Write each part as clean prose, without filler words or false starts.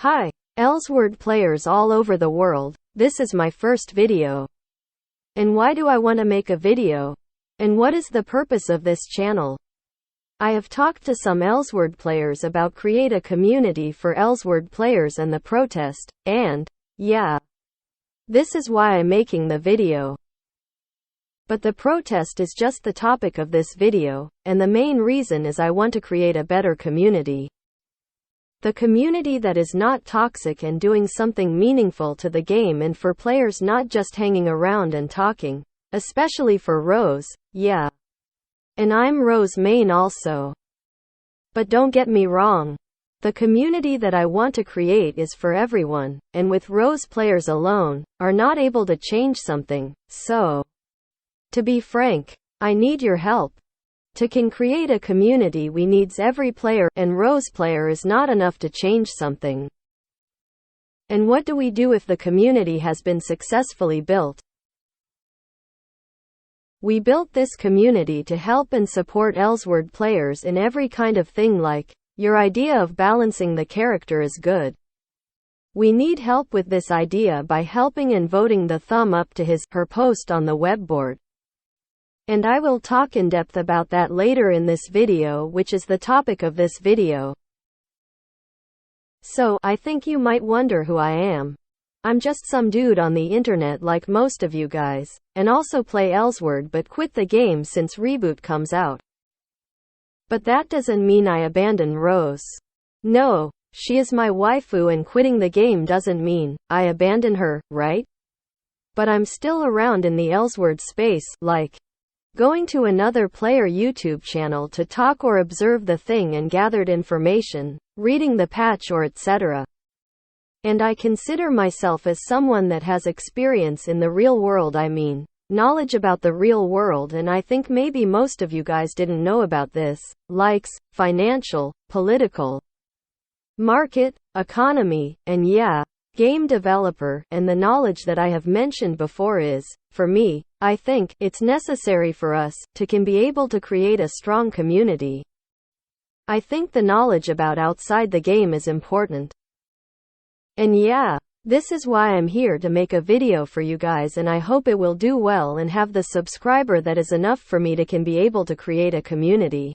Hi, Elsword players all over the world. This is my first video. And why do I want to make a video? And what is the purpose of this channel? I have talked to some Elsword players about create a community for Elsword players and the protest, and, yeah. This is why I'm making the video. But the protest is just the topic of this video, and the main reason is I want to create a better community. The community that is not toxic and doing something meaningful to the game, and for players not just hanging around and talking. Especially for Rose, yeah. And I'm Rose main also. But don't get me wrong. The community that I want to create is for everyone, and with Rose players alone, are not able to change something, so. To be frank, I need your help. To can create a community we needs every player, and Rose player is not enough to change something. And what do we do if the community has been successfully built? We built this community to help and support Elsword players in every kind of thing, like, your idea of balancing the character is good. We need help with this idea by helping and voting the thumb up to her post on the webboard. And I will talk in depth about that later in this video, which is the topic of this video. So, I think you might wonder who I am. I'm just some dude on the internet like most of you guys, and also play Elsword but quit the game since Reboot comes out. But that doesn't mean I abandon Rose. No, she is my waifu, and quitting the game doesn't mean I abandon her, right? But I'm still around in the Elsword space, like going to another player YouTube channel to talk or observe the thing and gathered information, reading the patch or etc. And I consider myself as someone that has experience in the real world, knowledge about the real world, and I think maybe most of you guys didn't know about this, likes, financial, political, market, economy, and yeah, game developer, and the knowledge that I have mentioned before is, for me, I think, it's necessary for us, to can be able to create a strong community. I think the knowledge about outside the game is important. And yeah, this is why I'm here to make a video for you guys, and I hope it will do well and have the subscriber that is enough for me to can be able to create a community.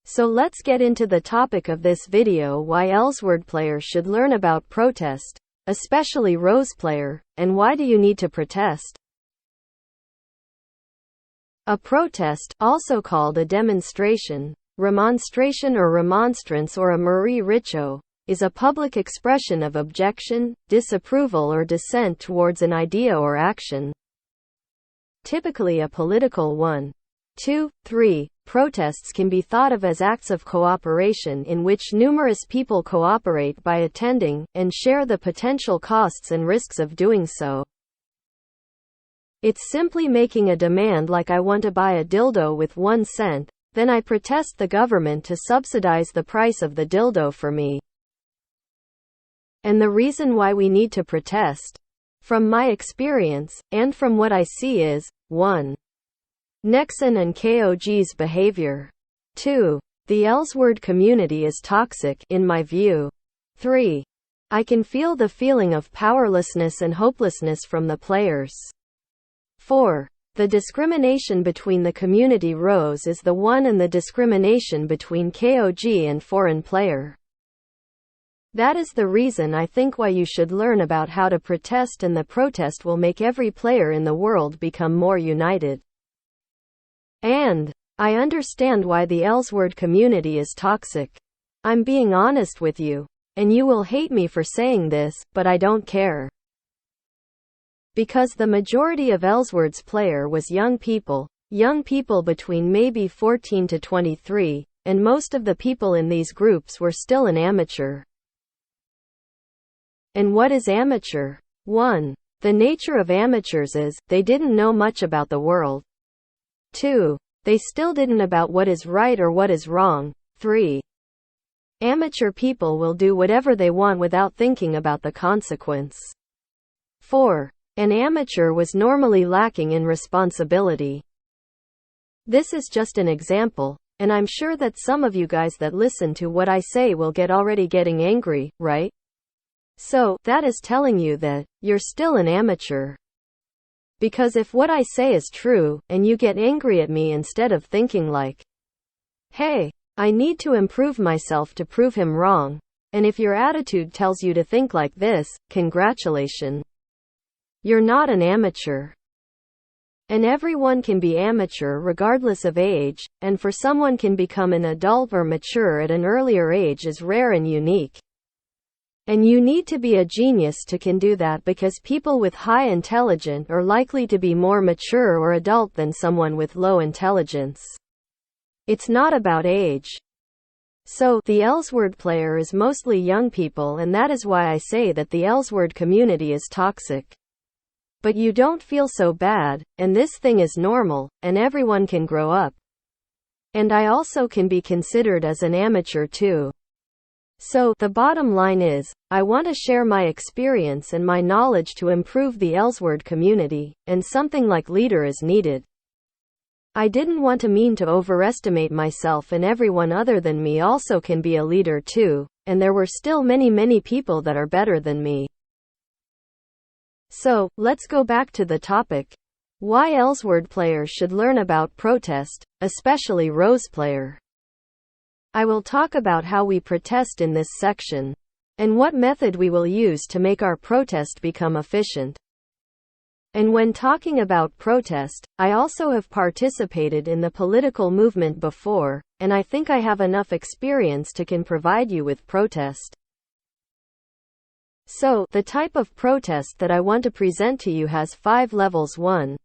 So let's get into the topic of this video: why Elsword players should learn about protest, especially Rose player, and why do you need to protest? A protest, also called a demonstration, remonstration or remonstrance, or a Marie Richo, is a public expression of objection, disapproval or dissent towards an idea or action. Typically a political one. 2, 3. Protests can be thought of as acts of cooperation in which numerous people cooperate by attending, and share the potential costs and risks of doing so. It's simply making a demand, like I want to buy a dildo with 1 cent, then I protest the government to subsidize the price of the dildo for me. And the reason why we need to protest, from my experience, and from what I see is, 1. Nexon and KOG's behavior. 2. The Elsword community is toxic, in my view. 3. I can feel the feeling of powerlessness and hopelessness from the players. 4. The discrimination between the community Rose is the one, and the discrimination between KOG and foreign player. That is the reason I think why you should learn about how to protest, and the protest will make every player in the world become more united. And I understand why the Elsword community is toxic. I'm being honest with you, and you will hate me for saying this, but I don't care. Because the majority of Elsword's player was young people between maybe 14 to 23, and most of the people in these groups were still an amateur. And what is amateur? 1. The nature of amateurs is, they didn't know much about the world. 2. They still didn't about what is right or what is wrong. 3. Amateur people will do whatever they want without thinking about the consequence. 4. An amateur was normally lacking in responsibility. This is just an example. And I'm sure that some of you guys that listen to what I say will get already getting angry, right? So, that is telling you that you're still an amateur. Because if what I say is true, and you get angry at me instead of thinking like, hey, I need to improve myself to prove him wrong, and if your attitude tells you to think like this, congratulations. You're not an amateur. And everyone can be amateur regardless of age, and for someone can become an adult or mature at an earlier age is rare and unique. And you need to be a genius to can do that because people with high intelligence are likely to be more mature or adult than someone with low intelligence. It's not about age. So, the Elsword Player is mostly young people, and that is why I say that the Elsword community is toxic. But you don't feel so bad, and this thing is normal, and everyone can grow up. And I also can be considered as an amateur too. So, the bottom line is, I want to share my experience and my knowledge to improve the Elsword community, and something like leader is needed. I didn't want to mean to overestimate myself, and everyone other than me also can be a leader too, and there were still many people that are better than me. So, let's go back to the topic. Why Elsword players should learn about protest, especially Rose player. I will talk about how we protest in this section, and what method we will use to make our protest become efficient. And when talking about protest, I also have participated in the political movement before, and I think I have enough experience to can provide you with protest. So, the type of protest that I want to present to you has 5 levels: 1.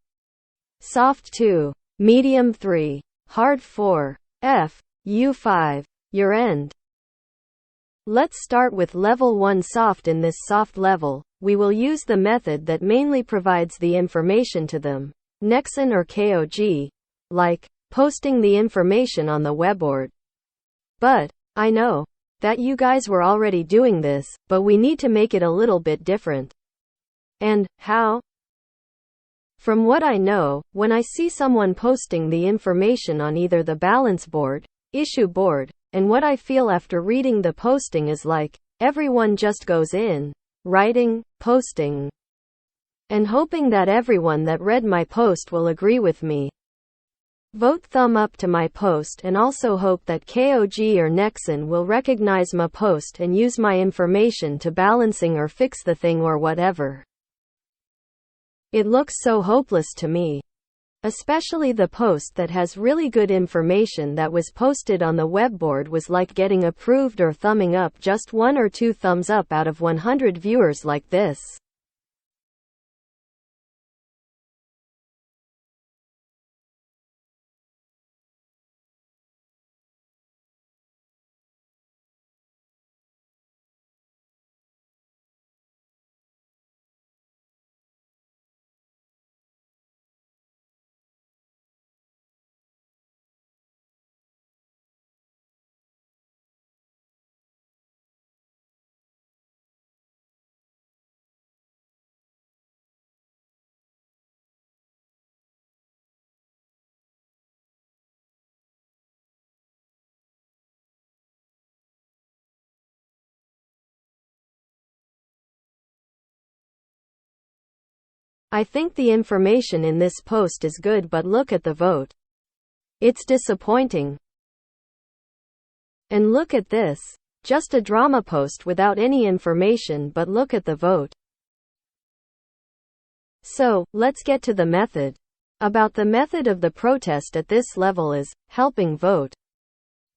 Soft 2. Medium 3. Hard 4. U 5. Your end. Let's start with level 1 soft. In this soft level, we will use the method that mainly provides the information to them, Nexon or KOG, like posting the information on the webboard. But I know that you guys were already doing this, but we need to make it a little bit different. And how? From what I know, when I see someone posting the information on either the balance board, issue board, and what I feel after reading the posting is like, everyone just goes in, writing, posting, and hoping that everyone that read my post will agree with me. Vote thumb up to my post, and also hope that KOG or Nexon will recognize my post and use my information to balancing or fix the thing or whatever. It looks so hopeless to me. Especially the post that has really good information that was posted on the webboard was like getting approved or thumbing up, just 1 or 2 thumbs up out of 100 viewers like this. I think the information in this post is good, but look at the vote. It's disappointing. And look at this. Just a drama post without any information, but look at the vote. So, let's get to the method. About the method of the protest at this level is, helping vote.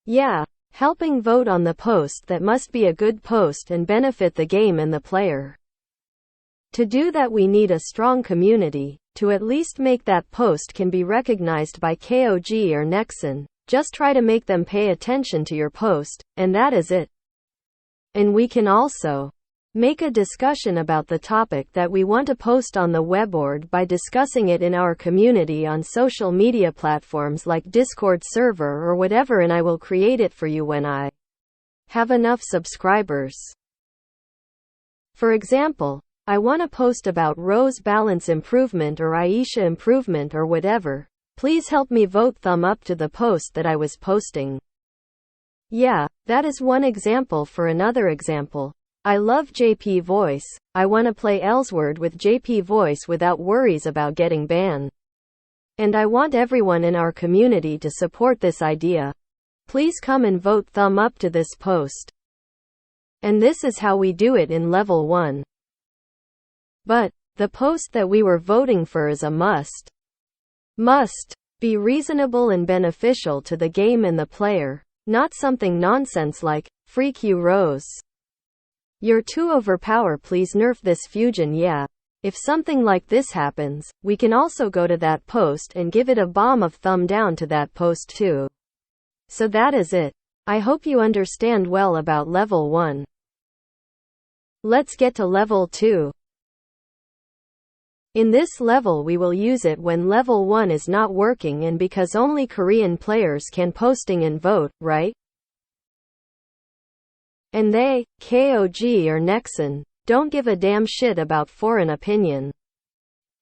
Yeah, helping vote on the post that must be a good post and benefit the game and the player. To do that we need a strong community, to at least make that post can be recognized by KOG or Nexon. Just try to make them pay attention to your post, and that is it. And we can also make a discussion about the topic that we want to post on the webboard by discussing it in our community on social media platforms like Discord server or whatever, and I will create it for you when I have enough subscribers. For example, I want to post about Rose balance improvement or Aisha improvement or whatever, Please help me vote thumb up to the post that I was posting. Yeah, that is one example for another example. I love JP Voice. I want to play Elsword with JP Voice without worries about getting banned. And I want everyone in our community to support this idea. Please come and vote thumb up to this post. And this is how we do it in level 1. But the post that we were voting for is a must. Must be reasonable and beneficial to the game and the player, not something nonsense like, freak you Rose. You're too overpower, please nerf this fusion. Yeah. If something like this happens, we can also go to that post and give it a bomb of thumb down to that post too. So that is it. I hope you understand well about level 1. Let's get to level 2. In this level we will use it when level 1 is not working and because only Korean players can posting and vote, right? And they, KOG or Nexon, don't give a damn shit about foreign opinion.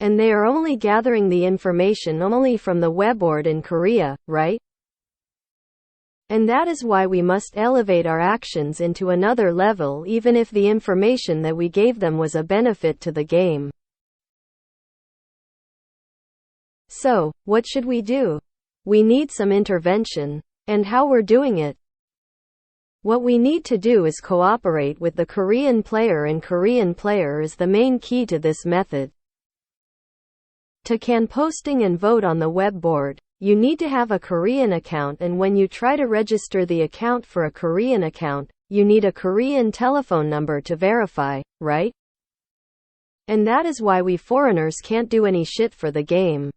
And they are only gathering the information only from the webboard in Korea, right? And that is why we must elevate our actions into another level even if the information that we gave them was a benefit to the game. So, what should we do? We need some intervention. And how we're doing it? What we need to do is cooperate with the Korean player, and Korean player is the main key to this method. To can posting and vote on the web board, you need to have a Korean account, and when you try to register the account for a Korean account, you need a Korean telephone number to verify, right? And that is why we foreigners can't do any shit for the game.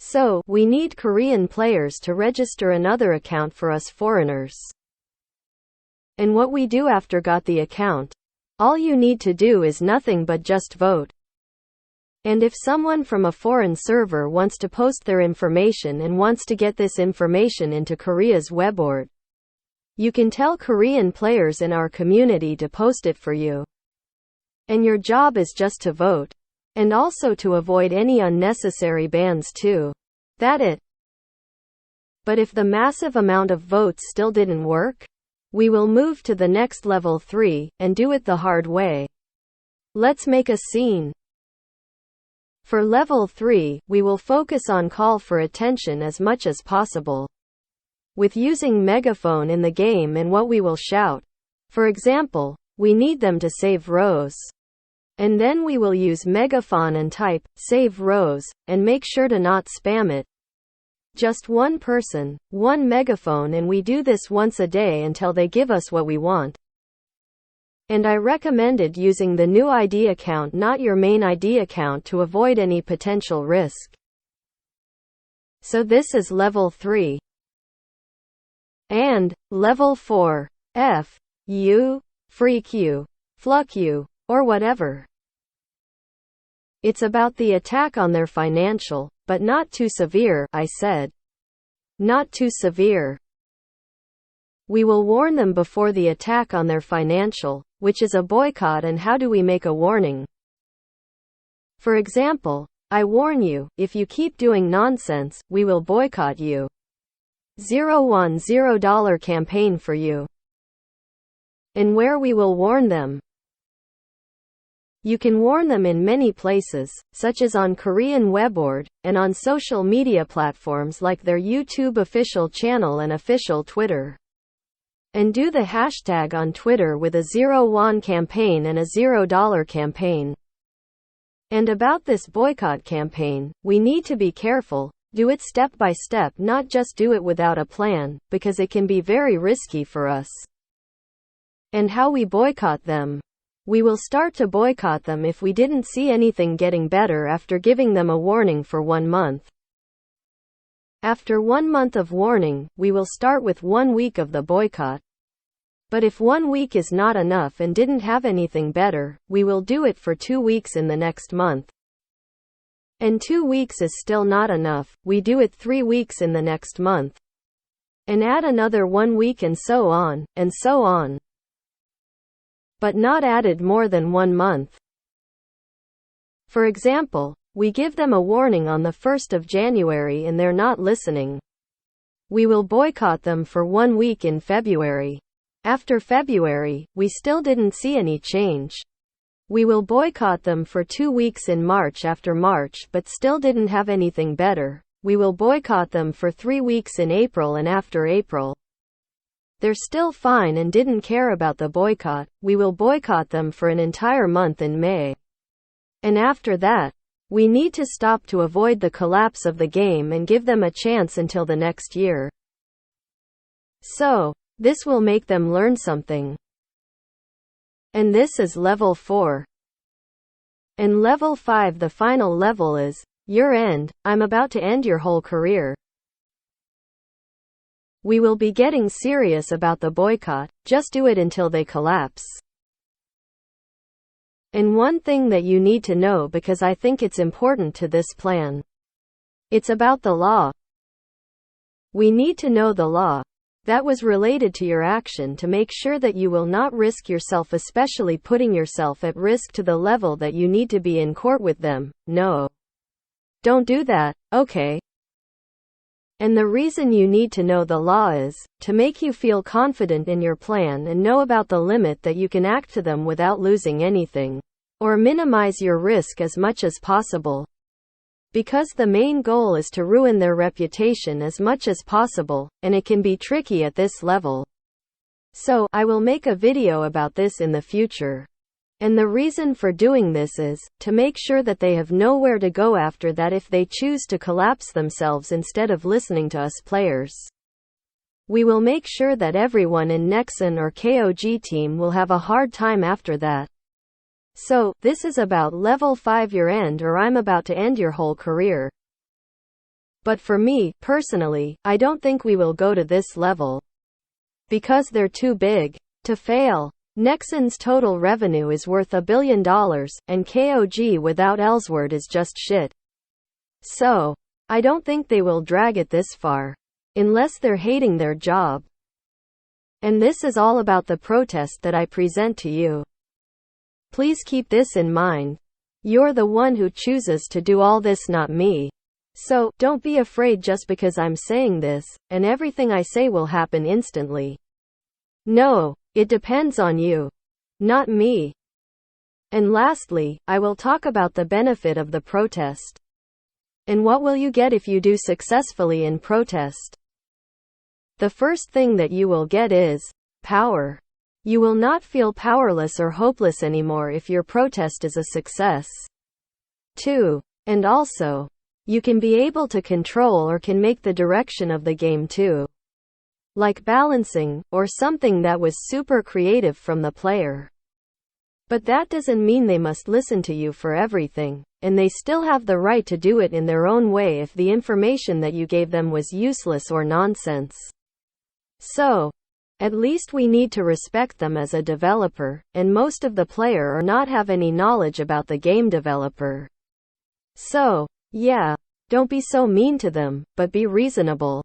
So, we need Korean players to register another account for us foreigners. And what we do after got the account? All you need to do is nothing but just vote. And if someone from a foreign server wants to post their information and wants to get this information into Korea's webboard, you can tell Korean players in our community to post it for you. And your job is just to vote. And also to avoid any unnecessary bans too. That's it. But if the massive amount of votes still didn't work, we will move to the next level 3, and do it the hard way. Let's make a scene. For level 3, we will focus on call for attention as much as possible. With using megaphone in the game, and what we will shout. For example, we need them to save Rose. And then we will use megaphone and type, save Rose, and make sure to not spam it. Just one person, one megaphone, and we do this once a day until they give us what we want. And I recommended using the new ID account, not your main ID account, to avoid any potential risk. So this is level 3. And level 4. F you, freak you, fluck you, or whatever. It's about the attack on their financial, but not too severe, I said. Not too severe. We will warn them before the attack on their financial, which is a boycott. And how do we make a warning? For example, I warn you, if you keep doing nonsense, we will boycott you. $0 campaign for you. And where we will warn them? You can warn them in many places, such as on Korean webboard, and on social media platforms like their YouTube official channel and official Twitter. And do the hashtag on Twitter with a $0 campaign and a $0 campaign. And about this boycott campaign, we need to be careful, do it step by step, not just do it without a plan, because it can be very risky for us. And how we boycott them? We will start to boycott them if we didn't see anything getting better after giving them a warning for 1 month. After 1 month of warning, we will start with 1 week of the boycott. But if 1 week is not enough and didn't have anything better, we will do it for 2 weeks in the next month. And 2 weeks is still not enough, we do it 3 weeks in the next month. And add another 1 week, and so on, and so on. But not added more than 1 month. For example, We give them a warning on the 1st of January and they're not listening. We will boycott them for 1 week in February. After February, we still didn't see any change. We will boycott them for 2 weeks in March after March but still didn't have anything better. We will boycott them for 3 weeks in April and after April. They're still fine and didn't care about the boycott. We will boycott them for an entire month in May. And after that, we need to stop to avoid the collapse of the game and give them a chance until the next year. So, this will make them learn something. And this is level 4. And level 5, the final level, is your end. I'm about to end your whole career. We will be getting serious about the boycott. Just do it until they collapse. And one thing that you need to know, because I think it's important to this plan. It's about the law. We need to know the law that was related to your action to make sure that you will not risk yourself, especially putting yourself at risk to the level that you need to be in court with them. No. Don't do that, okay? And the reason you need to know the law is to make you feel confident in your plan and know about the limit that you can act to them without losing anything, or minimize your risk as much as possible. Because the main goal is to ruin their reputation as much as possible, and it can be tricky at this level. So, I will make a video about this in the future. And the reason for doing this is to make sure that they have nowhere to go after that if they choose to collapse themselves instead of listening to us players. We will make sure that everyone in Nexon or KOG team will have a hard time after that. So, this is about level 5, your end, or I'm about to end your whole career. But for me, personally, I don't think we will go to this level. Because they're too big to fail. Nexon's total revenue is worth $1 billion, and KOG without Elsword is just shit. So, I don't think they will drag it this far. Unless they're hating their job. And this is all about the protest that I present to you. Please keep this in mind. You're the one who chooses to do all this, not me. So, don't be afraid just because I'm saying this, and everything I say will happen instantly. No. It depends on you, not me. And lastly, I will talk about the benefit of the protest. And what will you get if you do successfully in protest? The first thing that you will get is power. You will not feel powerless or hopeless anymore if your protest is a success. 2. And also, you can be able to control or can make the direction of the game too. Like balancing, or something that was super creative from the player. But that doesn't mean they must listen to you for everything, and they still have the right to do it in their own way if the information that you gave them was useless or nonsense. So, at least we need to respect them as a developer, and most of the player or not have any knowledge about the game developer. So, yeah, don't be so mean to them, but be reasonable.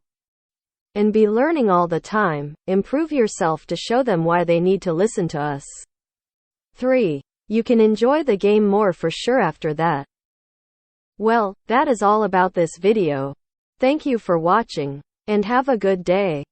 And be learning all the time, improve yourself to show them why they need to listen to us. 3. You can enjoy the game more for sure after that. Well, that is all about this video. Thank you for watching, and have a good day.